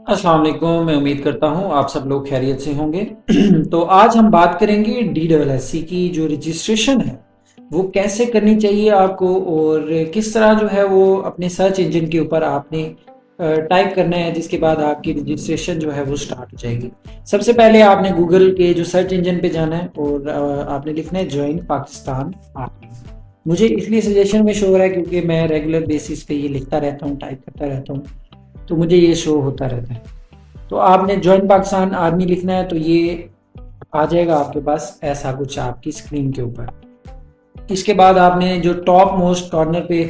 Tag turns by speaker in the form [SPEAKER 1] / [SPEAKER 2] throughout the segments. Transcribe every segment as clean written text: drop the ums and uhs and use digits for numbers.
[SPEAKER 1] अस्सलाम वालेकुम। मैं उम्मीद करता हूँ आप सब लोग खैरियत से होंगे। तो आज हम बात करेंगे DSSC की जो रजिस्ट्रेशन है वो कैसे करनी चाहिए आपको, और किस तरह जो है वो अपने सर्च इंजन के ऊपर आपने टाइप करना है, जिसके बाद आपकी रजिस्ट्रेशन जो है वो स्टार्ट हो जाएगी। सबसे पहले आपने गूगल के जो सर्च इंजन पे जाना है और आपने लिखना है ज्वाइन पाकिस्तान आर्मी। मुझे इसलिए सजेशन में शो हो रहा है क्योंकि मैं रेगुलर बेसिस पे ये लिखता रहता हूँ, टाइप करता रहता हूँ, तो मुझे ये शो होता रहता है। तो आपने ज्वाइन पाकिस्तान आर्मी लिखना है तो ये आ जाएगा आपके पास ऐसा कुछ आपकी स्क्रीन के ऊपर। इसके बाद आपने जो टॉप मोस्ट कॉर्नर पे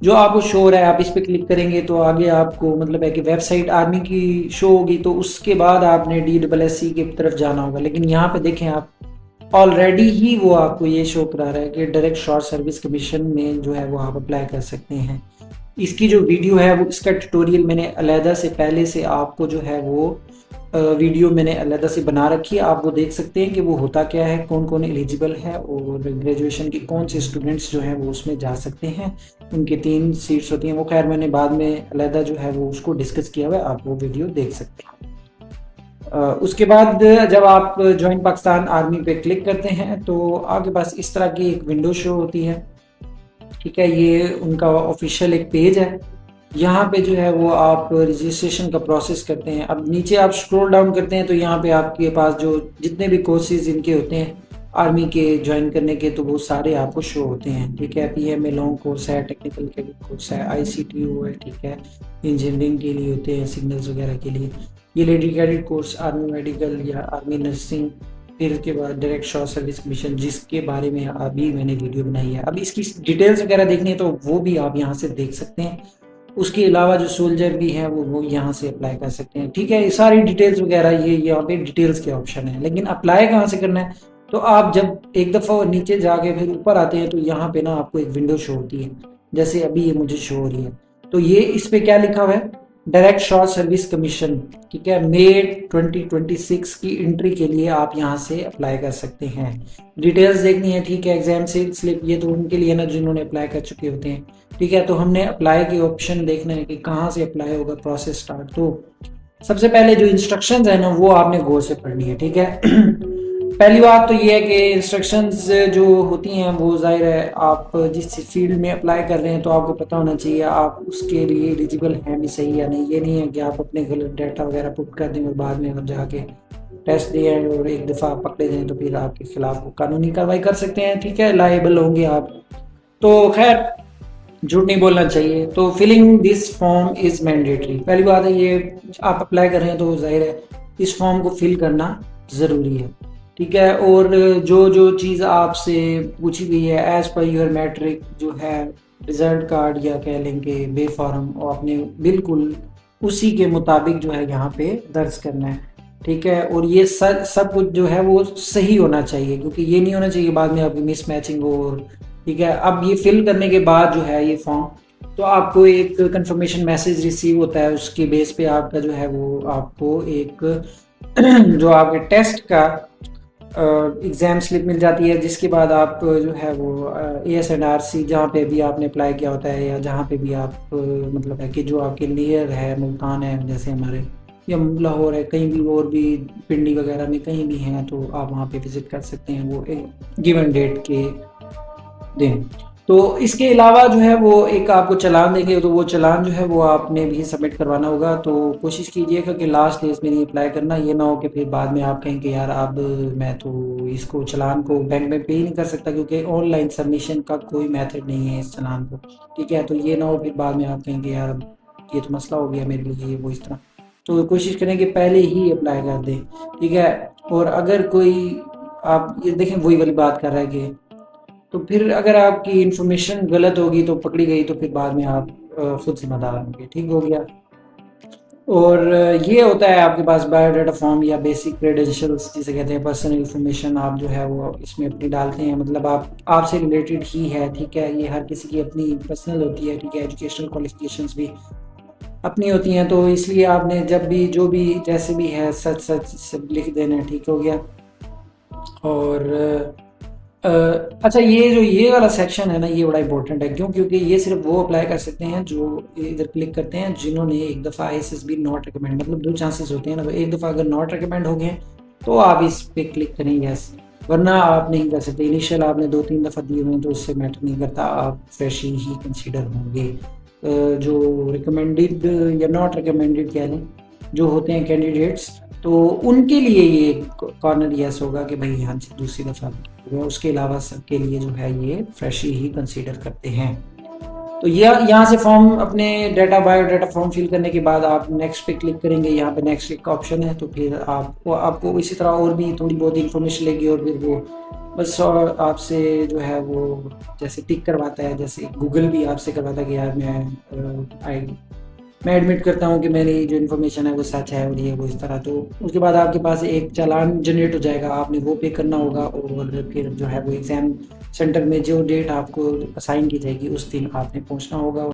[SPEAKER 1] जो आपको शो हो रहा है, आप इस पे क्लिक करेंगे तो आगे आपको मतलब है कि वेबसाइट आर्मी की शो होगी। तो उसके बाद आपने DSSC की तरफ जाना होगा, लेकिन यहाँ पे देखें आप ऑलरेडी ही वो आपको ये शो करा रहा है कि डायरेक्ट शॉर्ट सर्विस कमीशन में जो है वो आप अप्लाई कर सकते हैं। इसकी जो वीडियो है वो इसका ट्यूटोरियल मैंने अलहदा से पहले से आपको जो है वो वीडियो मैंने अलहदा से बना रखी है। आप वो देख सकते हैं कि वो होता क्या है, कौन कौन एलिजिबल है और ग्रेजुएशन के कौन से स्टूडेंट्स जो हैं वो उसमें जा सकते हैं। उनकी 3 सीट्स होती हैं, वो खैर मैंने बाद में अलहदा जो है वो उसको डिस्कस किया हुआ है, आप वो वीडियो देख सकते हैं। उसके बाद जब आप ज्वाइन पाकिस्तान आर्मी पे क्लिक करते हैं तो आपके पास इस तरह की एक विंडो शो होती है। ठीक है, ये उनका ऑफिशियल एक पेज है। यहाँ पे जो है वो आप रजिस्ट्रेशन का प्रोसेस करते हैं। अब नीचे आप स्क्रॉल डाउन करते हैं तो यहाँ पे आपके पास जो जितने भी कोर्सेज इनके होते हैं आर्मी के ज्वाइन करने के, तो वो सारे आपको शो होते हैं। ठीक है, PMA लॉन्ग कोर्स है, टेक्निकल कोर्स है, ICTU है, ठीक है, इंजीनियरिंग के लिए होते हैं, सिग्नल्स वगैरह के लिए। ये lady cadet course, army medical या आर्मी नर्सिंग, फिर उसके बाद डायरेक्ट शॉर्ट सर्विस कमीशन, जिसके बारे में अभी मैंने वीडियो बनाई है। अब इसकी डिटेल्स वगैरह देखनी है तो वो भी आप यहाँ से देख सकते हैं। उसके अलावा जो सोल्जर भी हैं वो यहाँ से अप्लाई कर सकते हैं। ठीक है, ये सारी डिटेल्स वगैरह ये यहाँ पे डिटेल्स के ऑप्शन है, लेकिन अप्लाई कहाँ से करना है तो आप जब एक दफ़ा नीचे जाके फिर ऊपर आते हैं तो यहाँ पे ना आपको एक विंडो शो होती है, जैसे अभी ये मुझे शो हो रही है। तो ये इस पे क्या लिखा हुआ है, डायरेक्ट शॉर्ट सर्विस कमीशन। ठीक है, मई 2026 की एंट्री के लिए आप यहाँ से अप्लाई कर सकते हैं। डिटेल्स देखनी है, ठीक है, एग्जाम से स्लिप, ये तो उनके लिए ना जिन्होंने अप्लाई कर चुके होते हैं। ठीक है, तो हमने अप्लाई के ऑप्शन देखना है कि कहाँ से अप्लाई होगा, प्रोसेस स्टार्ट। तो सबसे पहले जो इंस्ट्रक्शंस है ना वो आपने गौर से पढ़नी है। ठीक है, पहली बात तो ये है कि इंस्ट्रक्शंस जो होती हैं वो जाहिर है आप जिस फील्ड में अप्लाई कर रहे हैं तो आपको पता होना चाहिए आप उसके लिए एलिजिबल हैं भी सही या नहीं। ये नहीं है कि आप अपने गलत डाटा वगैरह पुट कर दें और बाद में आप जाके टेस्ट दें और एक दफ़ा पकड़े जाएं तो फिर आपके खिलाफ कानूनी कार्रवाई कर सकते हैं। ठीक है, लायबल होंगे आप। तो खैर झूठ नहीं बोलना चाहिए। तो filling this form is mandatory, पहली बात है ये आप अप्लाई कर रहे हैं तो जाहिर है इस फॉर्म को फिल करना ज़रूरी है। ठीक है, और जो जो चीज़ आपसे पूछी गई है एज़ पर योर मैट्रिक जो है रिजल्ट कार्ड या कह लेंगे बे फॉर्म, और आपने बिल्कुल उसी के मुताबिक जो है यहाँ पे दर्ज करना है। ठीक है, और ये सब कुछ जो है वो सही होना चाहिए, क्योंकि ये नहीं होना चाहिए बाद में आपकी मिस मैचिंग हो। और ठीक है, अब ये फिल करने के बाद जो है ये फॉर्म, तो आपको एक कंफर्मेशन मैसेज रिसीव होता है, उसके बेस पे आपका जो है वो आपको एक जो आपके टेस्ट का एग्ज़ाम स्लिप मिल जाती है, जिसके बाद आप जो है वो AS&RC जहाँ पे भी आपने अप्लाई किया होता है या जहाँ पे भी आप मतलब है कि जो आपके नियर है, मुल्तान है जैसे हमारे, या लाहौर है, कहीं भी और भी पिंडी वगैरह में कहीं भी हैं तो आप वहाँ पे विज़िट कर सकते हैं वो गिवन डेट के दिन। तो इसके अलावा जो है वो एक आपको चालान देंगे, तो वो चालान जो है वो आपने भी सबमिट करवाना होगा। तो कोशिश कीजिएगा कि लास्ट डेज में नहीं अप्लाई करना, ये ना हो कि फिर बाद में आप कहें कि यार अब मैं तो इसको चालान को बैंक में पे ही नहीं कर सकता, क्योंकि ऑनलाइन सबमिशन का कोई मेथड नहीं है इस चालान को। ठीक है, तो ये ना हो फिर बाद में आप कहेंगे यार ये तो मसला हो गया मेरे लिए, ये वो इस तरह। तो कोशिश करें कि पहले ही अप्लाई कर दें। ठीक है, और अगर कोई आप ये देखें वही वाली बात कर रहा है कि तो फिर अगर आपकी इन्फॉर्मेशन गलत होगी तो पकड़ी गई तो फिर बाद में आप खुद जिम्मेदार होंगे। ठीक हो गया। और ये होता है आपके पास बायोडाटा फॉर्म या बेसिक क्रेडेंशियल्स जिसे कहते हैं, पर्सनल इन्फॉर्मेशन आप जो है वो इसमें अपनी डालते हैं, मतलब आप आपसे रिलेटेड ही है। ठीक है, ये हर किसी की अपनी पर्सनल होती है। ठीक है, एजुकेशनल क्वालिफिकेशंस भी अपनी होती हैं, तो इसलिए आपने जब भी जो भी जैसे भी है सच सच सब लिख देना है। ठीक हो गया। और अ, अच्छा, ये वाला सेक्शन है ना, ये बड़ा इंपॉर्टेंट है। क्यों? क्योंकि ये सिर्फ वो अप्लाई कर सकते हैं जो इधर क्लिक करते हैं, जिन्होंने एक दफ़ा आईएसएसबी नॉट रिकमेंड, मतलब दो चांसेस होते हैं ना, एक दफ़ा अगर नॉट रिकमेंड हो गए तो आप इस पे क्लिक करें यस, वरना आप नहीं कर सकते। इनिशियल आपने 2-3 दफ़ा दिए हुए हैं तो उससे मैटर नहीं करता, आप फ्रेश ही कंसीडर होंगे। जो रिकमेंडेड या नॉट रिकमेंडेड कह लें, जो होते हैं कैंडिडेट्स, तो उनके लिए ये कॉर्नर यस होगा कि भाई हाँ जी दूसरी दफ़ा हुआ। उसके अलावा सबके लिए जो है ये फ्रेश ही कंसीडर करते हैं। तो ये यहाँ से फॉर्म अपने डाटा बायोडाटा फॉर्म फिल करने के बाद आप नेक्स्ट पे क्लिक करेंगे। यहाँ पे नेक्स्ट एक ऑप्शन है, तो फिर आपको इसी तरह और भी थोड़ी बहुत इन्फॉर्मेशन लेगी और फिर वो बस और आपसे जो है वो जैसे टिक करवाता है, जैसे गूगल भी आपसे करवाता है कि यार मैं एडमिट करता हूँ कि मेरी जो इन्फॉर्मेशन है वो सच है और ये वो इस तरह। तो उसके बाद आपके पास एक चालान जनरेट हो जाएगा, आपने वो पे करना होगा और फिर जो है वो एग्ज़ाम सेंटर में जो डेट आपको असाइन की जाएगी उस दिन आपने पहुँचना होगा।